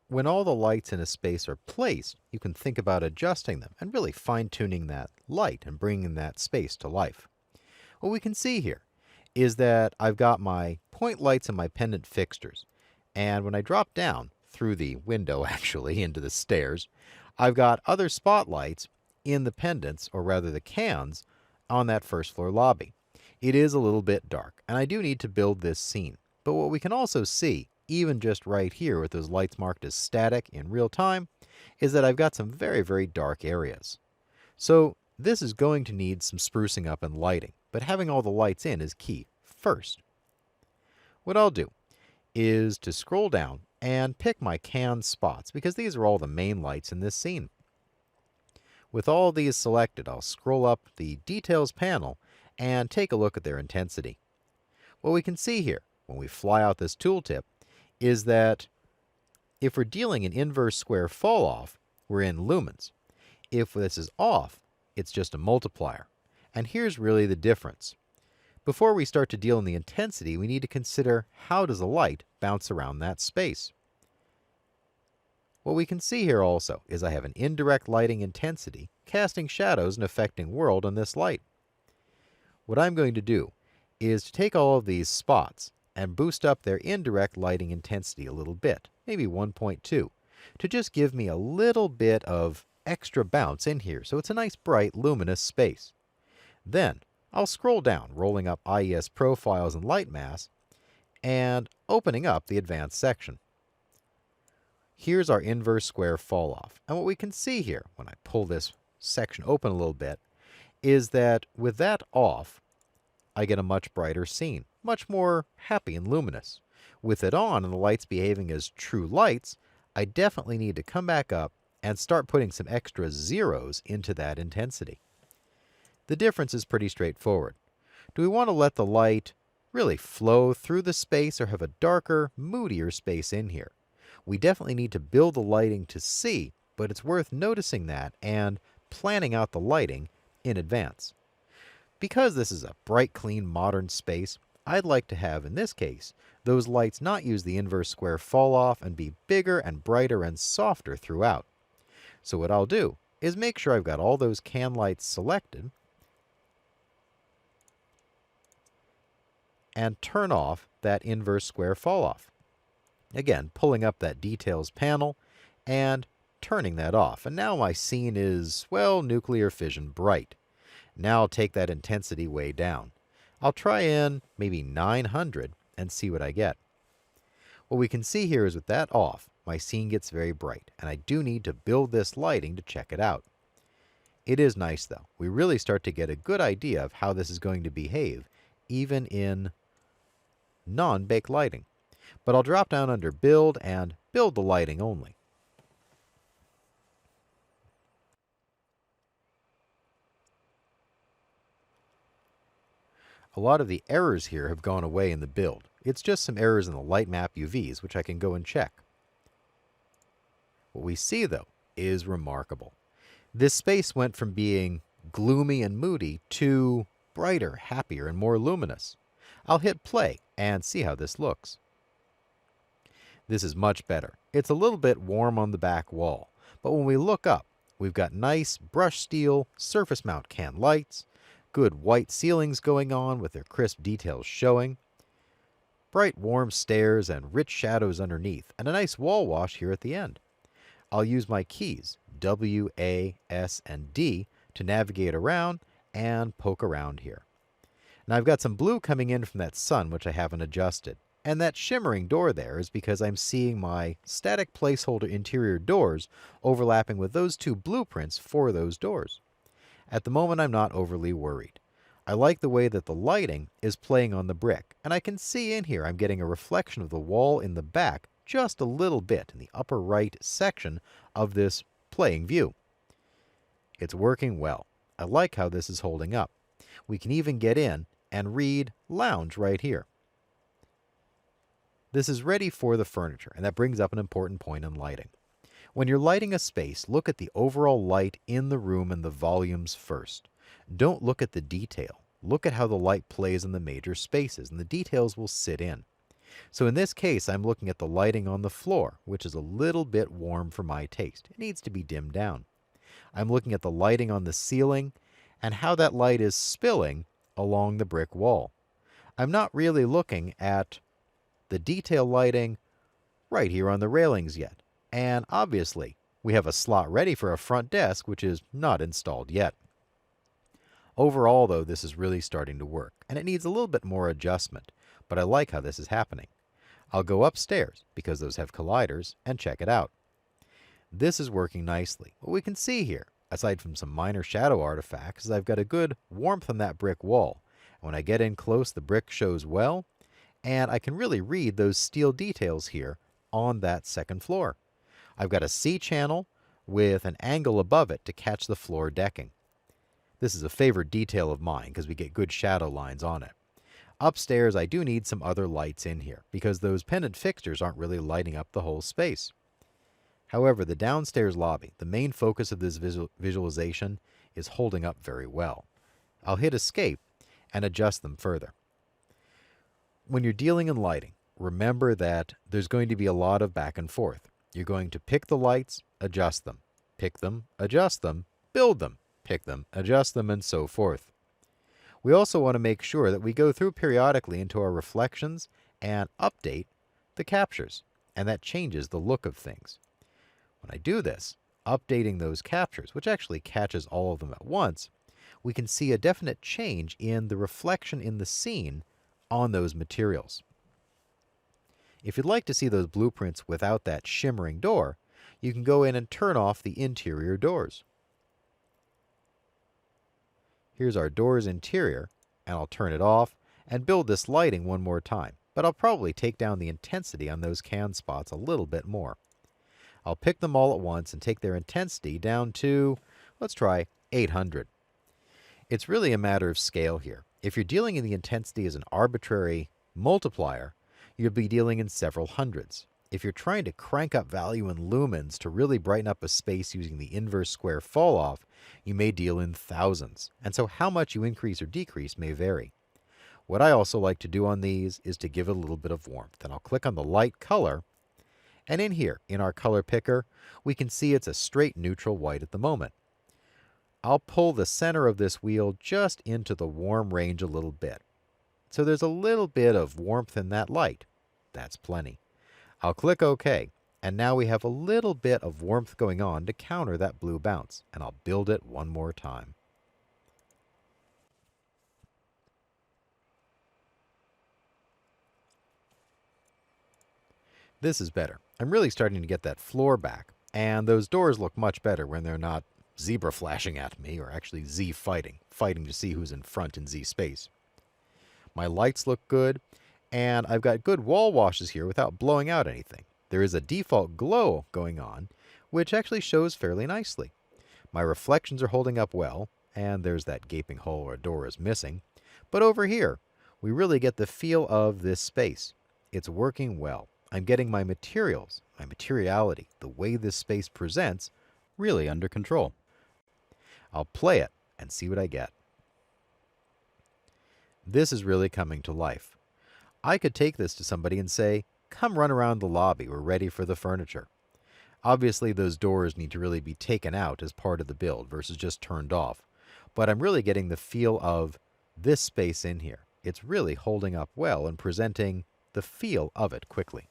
When all the lights in a space are placed, you can think about adjusting them and really fine-tuning that light and bringing that space to life. What we can see here is that I've got my point lights and my pendant fixtures. And when I drop down through the window, actually, into the stairs, I've got other spotlights in the pendants, or rather the cans, on that first floor lobby. It is a little bit dark, and I do need to build this scene. But what we can also see, even just right here with those lights marked as static in real time, is that I've got some very, very dark areas. So this is going to need some sprucing up and lighting, but having all the lights in is key first. What I'll do is to scroll down and pick my canned spots because these are all the main lights in this scene. With all these selected, I'll scroll up the Details panel and take a look at their intensity. What we can see here when we fly out this tooltip is that if we're dealing an inverse square fall off, we're in lumens. If this is off, it's just a multiplier. And here's really the difference. Before we start to deal in the intensity, we need to consider how does a light bounce around that space. What we can see here also is I have an indirect lighting intensity, casting shadows and affecting world on this light. What I'm going to do is to take all of these spots and boost up their indirect lighting intensity a little bit, maybe 1.2, to just give me a little bit of extra bounce in here so it's a nice bright luminous space. Then I'll scroll down, rolling up IES profiles and light mass, and opening up the advanced section. Here's our inverse square fall off. And what we can see here, when I pull this section open a little bit, is that with that off, I get a much brighter scene, much more happy and luminous. With it on and the lights behaving as true lights, I definitely need to come back up and start putting some extra zeros into that intensity. The difference is pretty straightforward. Do we want to let the light really flow through the space or have a darker, moodier space in here? We definitely need to build the lighting to see, but it's worth noticing that and planning out the lighting in advance. Because this is a bright, clean, modern space, I'd like to have, in this case, those lights not use the inverse square fall off and be bigger and brighter and softer throughout. So what I'll do is make sure I've got all those can lights selected and turn off that inverse square fall off. Again, pulling up that details panel and turning that off. And now my scene is, well, nuclear fission bright. Now I'll take that intensity way down. I'll try in maybe 900 and see what I get. What we can see here is with that off, my scene gets very bright, and I do need to build this lighting to check it out. It is nice though. We really start to get a good idea of how this is going to behave, even in non-baked lighting. But I'll drop down under Build and build the lighting only. A lot of the errors here have gone away in the build. It's just some errors in the light map UVs, which I can go and check. What we see, though, is remarkable. This space went from being gloomy and moody to brighter, happier, and more luminous. I'll hit play and see how this looks. This is much better. It's a little bit warm on the back wall, but when we look up, we've got nice brushed steel surface mount can lights, good white ceilings going on with their crisp details showing, bright warm stairs and rich shadows underneath, and a nice wall wash here at the end. I'll use my keys, W, A, S, and D, to navigate around and poke around here. Now I've got some blue coming in from that sun, which I haven't adjusted. And that shimmering door there is because I'm seeing my static placeholder interior doors overlapping with those two blueprints for those doors. At the moment, I'm not overly worried. I like the way that the lighting is playing on the brick, and I can see in here I'm getting a reflection of the wall in the back just a little bit in the upper right section of this playing view. It's working well. I like how this is holding up. We can even get in and read lounge right here. This is ready for the furniture, and that brings up an important point in lighting. When you're lighting a space, look at the overall light in the room and the volumes first. Don't look at the detail. Look at how the light plays in the major spaces, and the details will sit in. So in this case, I'm looking at the lighting on the floor, which is a little bit warm for my taste. It needs to be dimmed down. I'm looking at the lighting on the ceiling and how that light is spilling along the brick wall. I'm not really looking at the detail lighting right here on the railings yet. And obviously, we have a slot ready for a front desk, which is not installed yet. Overall, though, this is really starting to work, and it needs a little bit more adjustment, but I like how this is happening. I'll go upstairs, because those have colliders, and check it out. This is working nicely. What we can see here, aside from some minor shadow artifacts, is I've got a good warmth on that brick wall. And when I get in close, the brick shows well, and I can really read those steel details here on that second floor. I've got a C-channel with an angle above it to catch the floor decking. This is a favorite detail of mine because we get good shadow lines on it. Upstairs, I do need some other lights in here because those pendant fixtures aren't really lighting up the whole space. However, the downstairs lobby, the main focus of this visualization, is holding up very well. I'll hit Escape and adjust them further. When you're dealing in lighting, remember that there's going to be a lot of back and forth. You're going to pick the lights, adjust them, pick them, adjust them, build them, pick them, adjust them, and so forth. We also want to make sure that we go through periodically into our reflections and update the captures, and that changes the look of things. When I do this, updating those captures, which actually catches all of them at once, we can see a definite change in the reflection in the scene on those materials. If you'd like to see those blueprints without that shimmering door, you can go in and turn off the interior doors. Here's our door's interior, and I'll turn it off and build this lighting one more time, but I'll probably take down the intensity on those can spots a little bit more. I'll pick them all at once and take their intensity down to, let's try 800. It's really a matter of scale here. If you're dealing in the intensity as an arbitrary multiplier, you'll be dealing in several hundreds. If you're trying to crank up value in lumens to really brighten up a space using the inverse square falloff, you may deal in thousands, and so how much you increase or decrease may vary. What I also like to do on these is to give it a little bit of warmth, and I'll click on the light color, and in here, in our color picker, we can see it's a straight neutral white at the moment. I'll pull the center of this wheel just into the warm range a little bit. So there's a little bit of warmth in that light. That's plenty. I'll click OK, and now we have a little bit of warmth going on to counter that blue bounce, and I'll build it one more time. This is better. I'm really starting to get that floor back, and those doors look much better when they're not zebra flashing at me, or actually Z fighting to see who's in front in Z space. My lights look good, and I've got good wall washes here without blowing out anything. There is a default glow going on, which actually shows fairly nicely. My reflections are holding up well, and there's that gaping hole where a door is missing. But over here, we really get the feel of this space. It's working well. I'm getting my materials, my materiality, the way this space presents, really under control. I'll play it and see what I get. This is really coming to life. I could take this to somebody and say, come run around the lobby, we're ready for the furniture. Obviously, those doors need to really be taken out as part of the build versus just turned off. But I'm really getting the feel of this space in here. It's really holding up well and presenting the feel of it quickly.